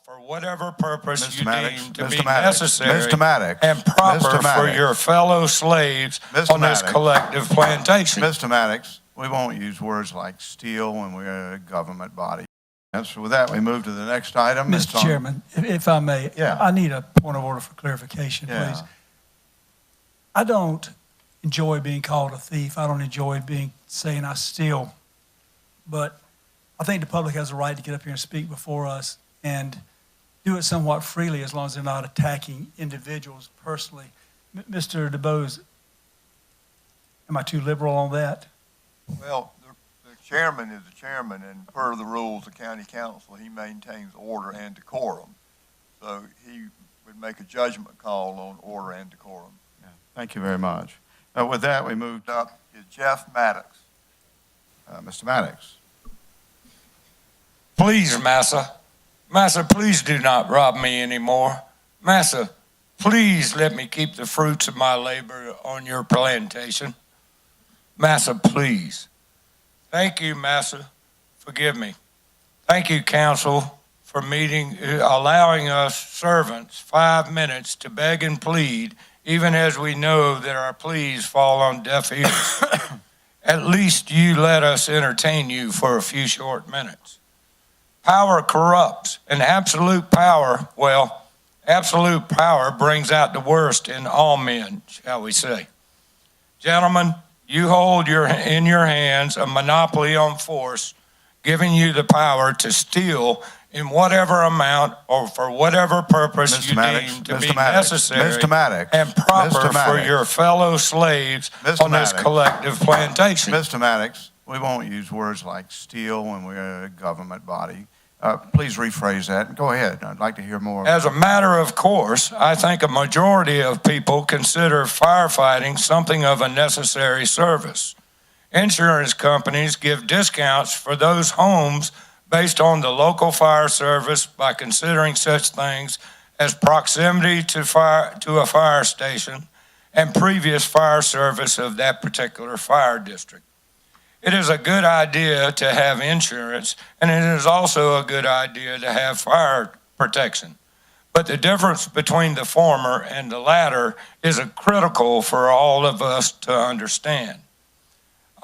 for whatever purpose Mr. you Mattox, deem to Mr. be Mattox, necessary Mr. Mattox, and proper Mr. for Mattox, your fellow slaves Mr. on this Mattox, collective plantation. Mr. Mattox, we won't use words like steal when we're a government body. And so with that, we move to the next item. Mr. Chairman, if I may, Yeah. I need a point of order for clarification, Yeah. please. I don't enjoy being called a thief. I don't enjoy saying I steal. But I think the public has a right to get up here and speak before us and do it somewhat freely as long as they're not attacking individuals personally. Mr. DuBose, am I too liberal on that? Well, the chairman is the chairman, and per the rules of county council, he maintains order and decorum. So he would make a judgment call on order and decorum. Yeah. Thank you very much. With that, we move Up is Jeff Mattox. Mr. Mattox. Please, Massa. Massa, please do not rob me anymore. Massa, please let me keep the fruits of my labor on your plantation. Massa, please. Thank you, Massa. Forgive me. Thank you, council, for allowing us servants 5 minutes to beg and plead, even as we know that our pleas fall on deaf ears. At least you let us entertain you for a few short minutes. Power corrupts, and absolute power, well, absolute power brings out the worst in all men, shall we say. Gentlemen, you hold in your hands a monopoly on force, giving you the power to steal in whatever amount or for whatever purpose Mr. you Mattox, deem to Mr. be Mattox, necessary Mr. Mattox, and proper Mr. for Mattox, your fellow slaves Mr. on this Mattox, collective plantation. Mr. Maddox, we won't use words like steal when we're a government body. Please rephrase that. Go ahead. I'd like to hear more. As a matter of course, I think a majority of people consider firefighting something of a necessary service. Insurance companies give discounts for those homes based on the local fire service by considering such things as proximity to a fire station and previous fire service of that particular fire district. It is a good idea to have insurance, and it is also a good idea to have fire protection. But the difference between the former and the latter is critical for all of us to understand.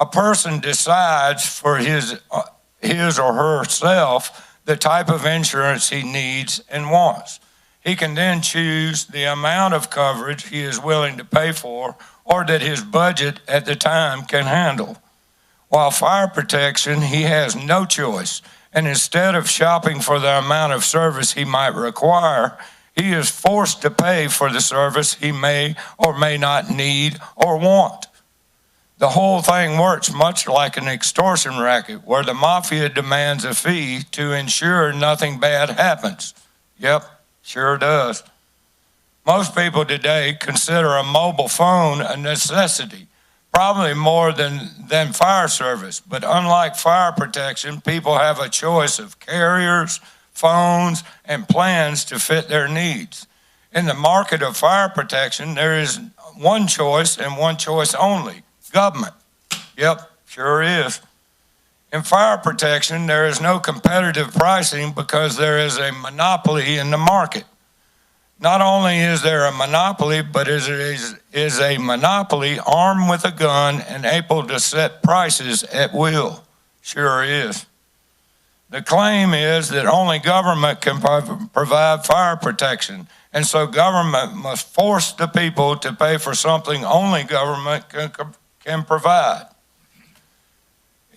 A person decides for his or herself the type of insurance he needs and wants. He can then choose the amount of coverage he is willing to pay for or that his budget at the time can handle. While fire protection, he has no choice, and instead of shopping for the amount of service he might require, he is forced to pay for the service he may or may not need or want. The whole thing works much like an extortion racket where the mafia demands a fee to ensure nothing bad happens. Yep, sure does. Most people today consider a mobile phone a necessity, probably more than fire service. But unlike fire protection, people have a choice of carriers, phones, and plans to fit their needs. In the market of fire protection, there is one choice and one choice only: Gubment. Yep, sure is. In fire protection, there is no competitive pricing because there is a monopoly in the market. Not only is there a monopoly, but it is a monopoly armed with a gun and able to set prices at will. Sure is. The claim is that only government can provide fire protection, and so government must force the people to pay for something only government can provide.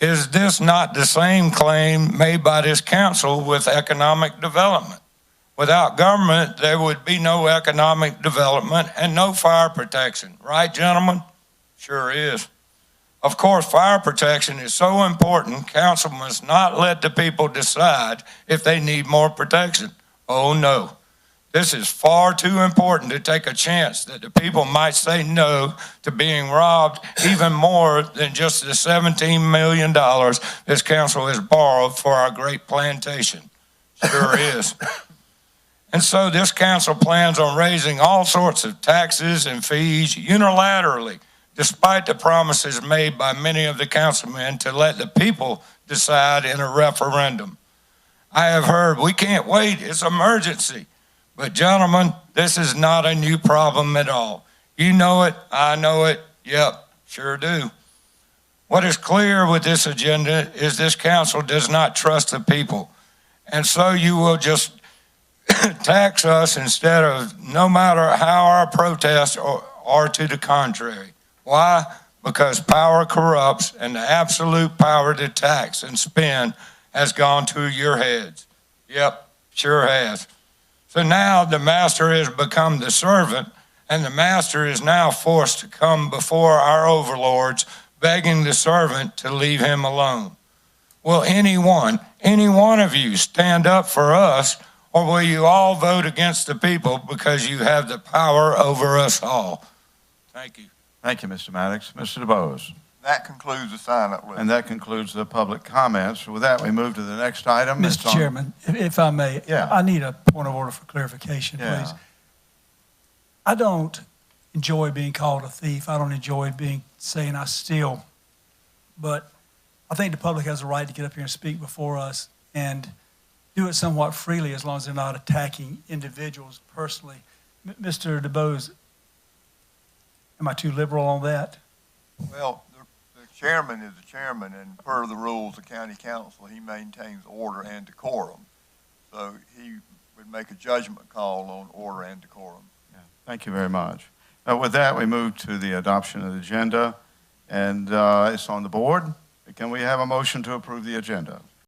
Is this not the same claim made by this council with economic development? Without government, there would be no economic development and no fire protection. Right, gentlemen? Sure is. Of course, fire protection is so important, council must not let the people decide if they need more protection. Oh, no. This is far too important to take a chance that the people might say no to being robbed even more than just the $17 million this council has borrowed for our great plantation. Sure is. And so this council plans on raising all sorts of taxes and fees unilaterally, despite the promises made by many of the councilmen to let the people decide in a referendum. I have heard, we can't wait, it's emergency. But gentlemen, this is not a new problem at all. You know it, I know it, yep, sure do. What is clear with this agenda is this council does not trust the people. And so you will just tax us instead of, no matter how our protests are to the contrary. Why? Because power corrupts, and the absolute power to tax and spend has gone to your heads. Yep, sure has. So now the master has become the servant, and the master is now forced to come before our overlords, begging the servant to leave him alone. Will any one of you stand up for us, or will you all vote against the people because you have the power over us all? Thank you. Thank you, Mr. Mattox. Mr. DeBose. That concludes the sign-up list. And that concludes the public comments. With that, we move to the next item. It's Mr. on- Chairman, if I may, Yeah. I need a point of order for clarification, Yeah. please. I don't enjoy being called a thief. I don't enjoy saying I steal. But I think the public has a right to get up here and speak before us and do it somewhat freely as long as they're not attacking individuals personally. Mr. DeBose, am I too liberal on that? Well, the chairman is the chairman, and per the rules of county council, he maintains order and decorum. So he would make a judgment call on order and decorum. Yeah. Thank you very much. With that, we move to the adoption of the agenda, and it's on the board. Can we have a motion to approve the agenda?